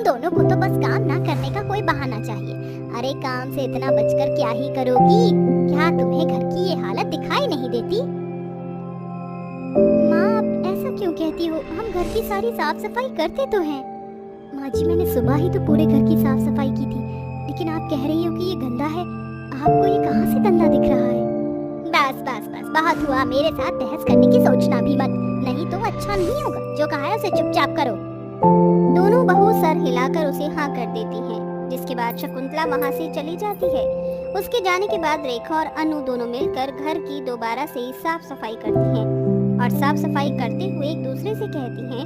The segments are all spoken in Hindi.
तुम दोनों को तो बस काम ना करने का कोई बहाना चाहिए। अरे काम से इतना बचकर क्या ही करोगी? क्या तुम्हें घर की ये हालत दिखाई नहीं देती? माँ, आप ऐसा क्यों कहती हो? हम घर की सारी साफ सफाई करते तो हैं। माँ जी, मैंने सुबह ही तो पूरे घर की साफ सफाई की थी, लेकिन आप कह रही हो कि ये गंदा है। आपको ये कहाँ से गंदा दिख रहा है? बस बस बस, बहुत हुआ। मेरे साथ बहस करने की सोचना भी मत, नहीं तो अच्छा नहीं होगा। जो कहा है उसे चुपचाप करो। दोनों बहू सर हिलाकर उसे हाँ कर देती हैं, जिसके बाद शकुंतला वहाँ से चली जाती है। उसके जाने के बाद रेखा और अनु दोनों मिलकर घर की दोबारा से साफ सफाई करती हैं और साफ सफाई करते हुए एक दूसरे से कहती हैं,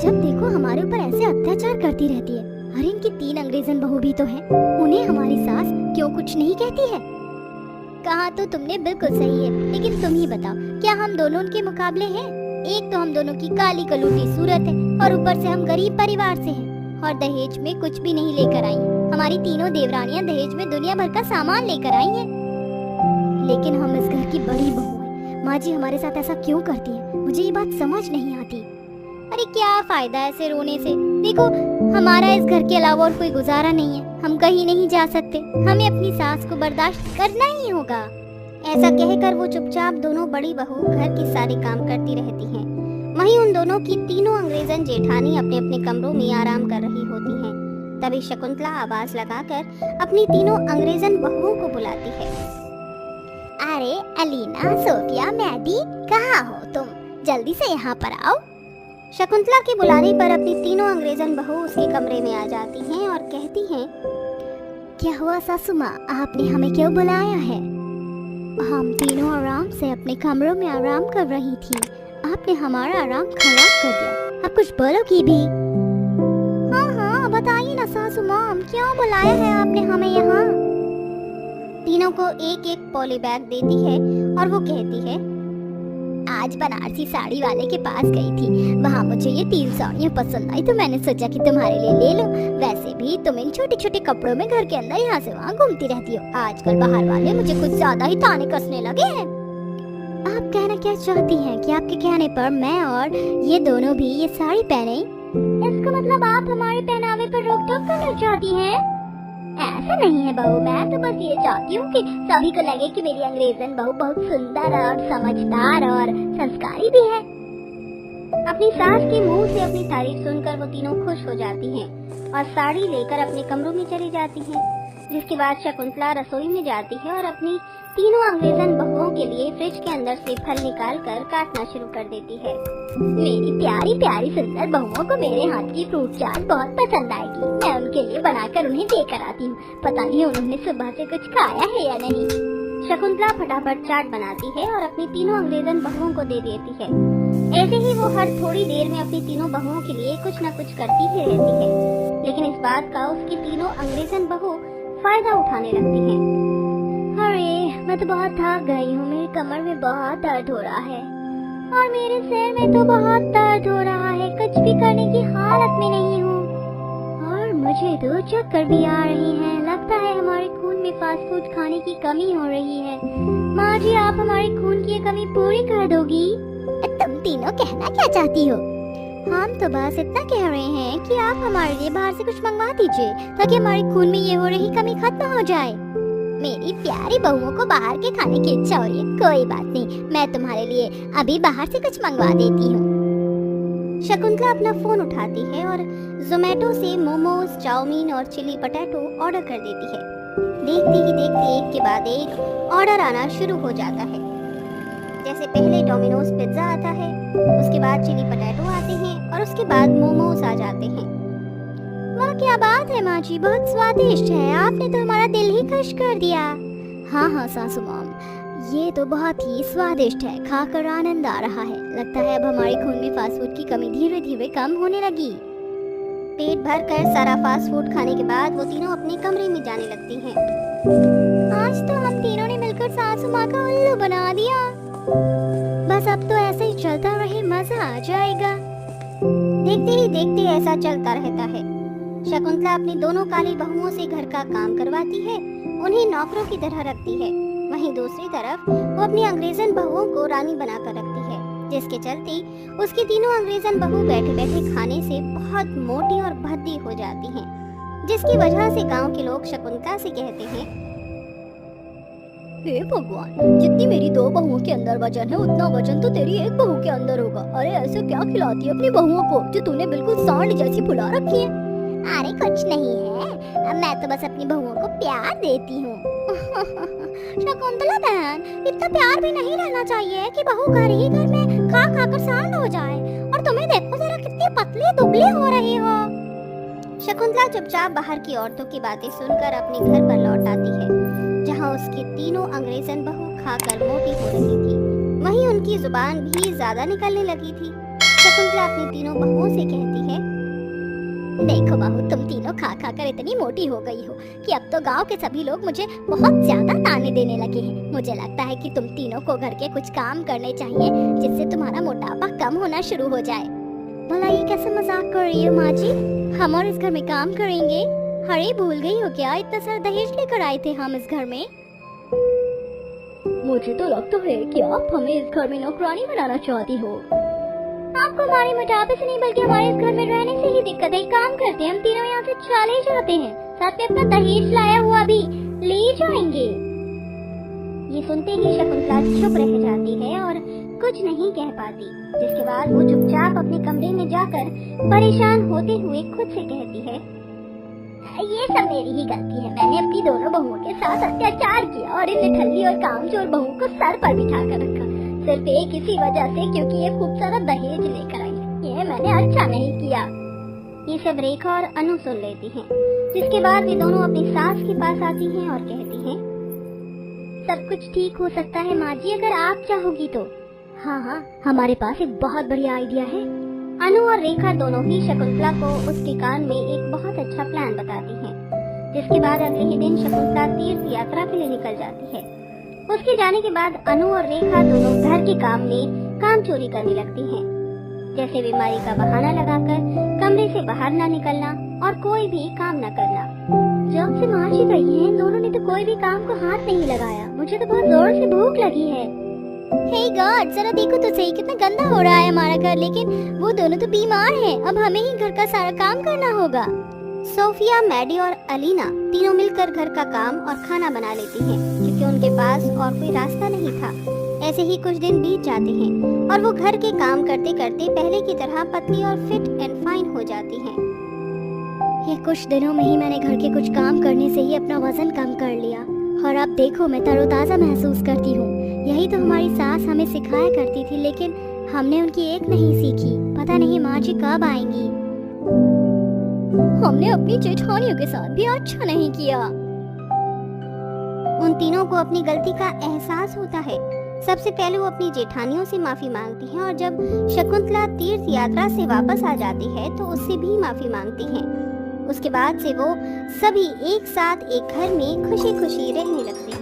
जब देखो हमारे ऊपर ऐसे अत्याचार करती रहती है। अरे इनकी 3 अंग्रेजन बहू भी तो हैं, उन्हें हमारी सास क्यों कुछ नहीं कहती है? कहा तो तुमने बिल्कुल सही है, लेकिन तुम ही बताओ, क्या हम दोनों उनके मुकाबले हैं? एक तो हम दोनों की काली कलूटी सूरत है और ऊपर से हम गरीब परिवार से हैं और दहेज में कुछ भी नहीं लेकर आई हैं। हमारी तीनों देवरानियां दहेज में दुनिया भर का सामान लेकर आई हैं, लेकिन हम इस घर की बड़ी बहू हैं। माँ जी हमारे साथ ऐसा क्यों करती है? मुझे ये बात समझ नहीं आती। अरे क्या फायदा ऐसे रोने से? देखो, हमारा इस घर के अलावा और कोई गुजारा नहीं है। हम कहीं नहीं जा सकते, हमें अपनी सास को बर्दाश्त करना ही होगा। ऐसा कहकर वो चुपचाप दोनों बड़ी बहू घर के सारे काम करती रहती हैं। वहीं उन दोनों की तीनों अंग्रेजन जेठानी अपने अपने कमरों में आराम कर रही होती हैं। तभी शकुंतला आवाज लगाकर अपनी तीनों अंग्रेजन बहुओं को बुलाती है। अरे अलीना, सोफिया, मैडी, कहाँ हो तुम? जल्दी से यहाँ पर आओ। शकुंतला के बुलाने पर अपनी तीनों अंग्रेजन बहू उसके कमरे में आ जाती हैं और कहती हैं, क्या हुआ सासू माँ, आपने हमें क्यों बुलाया है? हम तीनों आराम से अपने कमरों में आराम कर रही थी, आपने हमारा आराम खराब कर दिया। अब कुछ बोलोगी भी? हाँ हाँ बताइए ना सासू माँ, क्यों बुलाया है आपने हमें यहाँ? तीनों को एक एक पॉली बैग देती है और वो कहती है, आज बनारसी साड़ी वाले के पास गई थी, वहाँ मुझे ये 3 साड़ियाँ पसंद आई तो मैंने सोचा कि तुम्हारे लिए ले लो। वैसे भी तुम इन छोटे छोटे कपड़ों में घर के अंदर यहाँ से वहाँ घूमती रहती हो। आजकल बाहर वाले मुझे कुछ ज्यादा ही ताने कसने लगे हैं। आप कहना क्या चाहती हैं कि आपके कहने पर मैं और ये दोनों भी ये साड़ी पहने? इसका मतलब आप हमारे पहनावे पर रोक टोक करना चाहती हैं? ऐसा नहीं है बहू, मैं तो बस ये चाहती हूँ कि सभी को लगे कि मेरी अंग्रेजन बहू बहुत सुंदर और समझदार और संस्कारी भी है। अपनी सास के मुंह से अपनी तारीफ सुनकर वो तीनों खुश हो जाती हैं और साड़ी लेकर अपने कमरों में चली जाती हैं। जिसके बाद शकुंतला रसोई में जाती है और अपनी तीनों अंग्रेजन बहुओं के लिए फ्रिज के अंदर से फल निकाल कर काटना शुरू कर देती है। मेरी प्यारी प्यारी सुंदर बहुओं को मेरे हाथ की फ्रूट चाट बहुत पसंद आएगी। मैं उनके लिए बनाकर उन्हें देकर आती हूँ। पता नहीं उन्होंने सुबह से कुछ खाया है या नहीं। शकुंतला फटाफट चाट बनाती है और अपनी तीनों अंग्रेजन बहुओं को दे देती है। ऐसे ही वो हर थोड़ी देर में अपनी तीनों बहुओं के लिए कुछ न कुछ करती ही रहती है, लेकिन इस बात का उसकी तीनों अंग्रेजन बहू फायदा उठाने लगती हैं। अरे मैं तो बहुत थक गई हूँ, मेरी कमर में बहुत दर्द हो रहा है और मेरे सिर में तो बहुत दर्द हो रहा है, कुछ भी करने की हालत में नहीं हूँ और मुझे तो चक्कर भी आ रही हैं। लगता है हमारे खून में फास्ट फूड खाने की कमी हो रही है। माँ जी, आप हमारे खून की कमी पूरी कर दोगी? तुम तीनों कहना क्या चाहती हो? हम तो बस इतना कह रहे हैं कि आप हमारे लिए बाहर से कुछ मंगवा दीजिए ताकि हमारे खून में ये हो रही कमी खत्म हो जाए। मेरी प्यारी बहुओं को बाहर के खाने की इच्छा हो रही है। कोई बात नहीं, मैं तुम्हारे लिए अभी बाहर से कुछ मंगवा देती हूँ। शकुंतला अपना फोन उठाती है और जोमेटो से मोमोज, चाउमीन और चिली पटेटो ऑर्डर कर देती है। देखते ही देखते एक के बाद एक ऑर्डर आना शुरू हो जाता है। जैसे पहले डोमिनोज पिज्जा आता है, उसके बाद चिली पटेटो आते हैं और उसके बाद मोमोज आ जाते हैं। वाह क्या बात है माँ जी, बहुत स्वादिष्ट है, आपने तो हमारा दिल ही खुश कर दिया। हाँ हाँ सासू मॉम, ये तो बहुत ही स्वादिष्ट है, खाकर आनंद आ रहा है। लगता है अब हमारे खून में फास्ट फूड की कमी धीरे धीरे कम होने लगी। पेट भर कर सारा फास्ट फूड खाने के बाद वो तीनों अपने कमरे में जाने लगती हैं। आज तो हम तीनों ने मिलकर सासू माँ का उल्लू बना दिया। बस अब तो ऐसे ही चलता रहे, मजा आ जाएगा। देखते ही देखते ऐसा चलता रहता है। शकुंतला अपनी दोनों काली बहुओं से घर का काम करवाती है, उन्हें नौकरों की तरह रखती है। वहीं दूसरी तरफ वो अपनी अंग्रेजन बहुओं को रानी बनाकर रखती है जिसके चलते उसकी तीनों अंग्रेजन बहू बैठे बैठे खाने से बहुत मोटी और भद्दी हो जाती हैं, जिसकी वजह से गांव के लोग शकुंतला से कहते हैं, हे भगवान, जितनी मेरी 2 बहुओं के अंदर वजन है उतना वजन तो तेरी एक बहू के अंदर होगा। अरे ऐसे क्या खिलाती है अपनी बहुओं को जो तूने बिल्कुल सांड जैसी फुला रखी है। अरे कुछ नहीं है, मैं तो बस अपनी बहुओं को प्यार देती हूँ। शकुंतला बहन, इतना प्यार भी नहीं रहना चाहिए कि बहू घर ही घर में खा खा कर सांड हो जाए। और तुम्हें देखो जरा कितनी पतली दुबली हो रही हो। शकुंतला चुपचाप बाहर की औरतों की बातें सुनकर अपने घर पर लौट आती है, जहाँ उसकी तीनों अंग्रेजन बहू खाकर मोटी हो रही थी। वहीं उनकी जुबान भी ज्यादा निकलने लगी थी। शकुंतला अपनी तीनों बहुओं से कहती है, देखो बहू, तुम तीनों खा खा कर इतनी मोटी हो गई हो कि अब तो गांव के सभी लोग मुझे बहुत ज्यादा ताने देने लगे हैं। मुझे लगता है कि तुम तीनों को घर के कुछ काम करने चाहिए जिससे तुम्हारा मोटापा कम होना शुरू हो जाए। भला ये कैसे मजाक कर रही हो माँ जी? हम और इस घर में काम करेंगे? अरे भूल गई हो क्या, इतना सारा दहेज लेकर आए थे हम इस घर में। मुझे तो लगता है कि आप हमें इस घर में नौकरानी बनाना चाहती हो। आपको हमारे मोटापे से नहीं बल्कि हमारे इस घर में रहने से ही दिक्कत है। काम करते हैं, हम तीनों यहाँ से चले जाते हैं, साथ में अपना दहेज लाया हुआ भी ले जाएंगे। ये सुनते ही शकुंतला चुप रह जाती है और कुछ नहीं कह पाती, जिसके बाद वो चुपचाप अपने कमरे में जाकर परेशान होते हुए खुद से कहती है, ये सब मेरी ही गलती है। मैंने अपनी दोनों बहुओं के साथ अत्याचार किया और इन निठल्ली और कामचोर बहू को सर पर बिठा कर रखा, सिर्फ एक इसी वजह से क्योंकि ये खूब सारा दहेज लेकर आई। ये मैंने अच्छा नहीं किया। ये सब रेखा और अनु सुन लेती हैं, जिसके बाद वे दोनों अपनी सास के पास आती हैं और कहती हैं, सब कुछ ठीक हो सकता है माँ जी, अगर आप चाहोगी तो। हाँ हाँ, हमारे पास एक बहुत बढ़िया आइडिया है। अनु और रेखा दोनों ही शकुंतला को उसके कान में एक बहुत अच्छा प्लान बताती हैं, जिसके बाद अगले ही दिन शकुंतला तीर्थ यात्रा के लिए निकल जाती है। उसके जाने के बाद अनु और रेखा दोनों घर के काम में काम चोरी करने लगती हैं, जैसे बीमारी का बहाना लगाकर कमरे से बाहर न निकलना और कोई भी काम न करना। जब से माँ जी गई हैं, दोनों ने तो कोई भी काम को हाथ नहीं लगाया। मुझे तो बहुत जोर से भूख लगी है। हे गॉड, जरा देखो तो सही कितना गंदा हो रहा है हमारा घर, लेकिन वो दोनों तो बीमार हैं। अब हमें ही घर का सारा काम करना होगा। सोफिया, मैडी और अलीना तीनों मिलकर घर का काम और खाना बना लेती हैं, क्योंकि उनके पास और कोई रास्ता नहीं था। ऐसे ही कुछ दिन बीत जाते हैं और वो घर के काम करते करते पहले की तरह पतली और फिट एंड फाइन हो जाती हैं। ये कुछ दिनों में ही मैंने घर के कुछ काम करने से ही अपना वजन कम कर लिया और अब देखो मैं तरोताजा महसूस करती हूँ। यही तो हमारी सास हमें सिखाया करती थी, लेकिन हमने उनकी एक नहीं सीखी। पता नहीं माँ जी कब आएंगी। हमने अपनी जेठानियों के साथ भी अच्छा नहीं किया। उन तीनों को अपनी गलती का एहसास होता है। सबसे पहले वो अपनी जेठानियों से माफी मांगती हैं और जब शकुंतला तीर्थ यात्रा से वापस आ जाती है तो उससे भी माफी मांगती हैं। उसके बाद से वो सभी एक साथ एक घर में खुशी खुशी रहने लगते हैं।